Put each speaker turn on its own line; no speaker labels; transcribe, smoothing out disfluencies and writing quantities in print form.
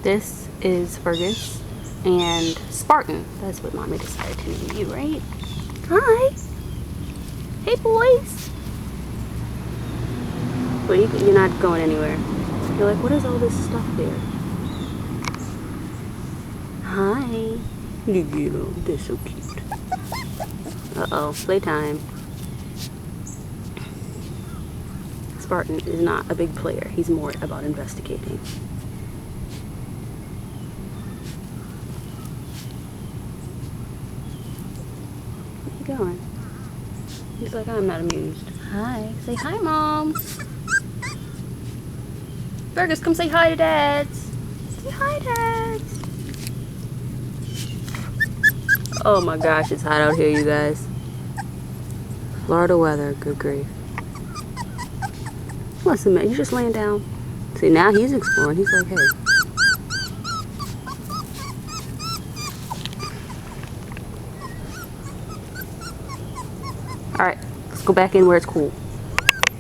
This is Fergus and Spartan. That's what Mommy decided to name you, right? Hi. Hey, boys. Well, you're not going anywhere. You're like, what is all this stuff there? Hi. Look at them. They're so cute. Uh-oh. Playtime. Spartan is not a big player. He's more about investigating. Where you going? He's like, I'm not amused. Hi. Say hi, Mom. Fergus, come say hi to Dads. Say hi, Dads. Oh my gosh, it's hot out here, you guys. Florida weather, good grief. Listen, man, he's just laying down. See, now he's exploring. He's like, hey. Alright, let's go back in where it's cool.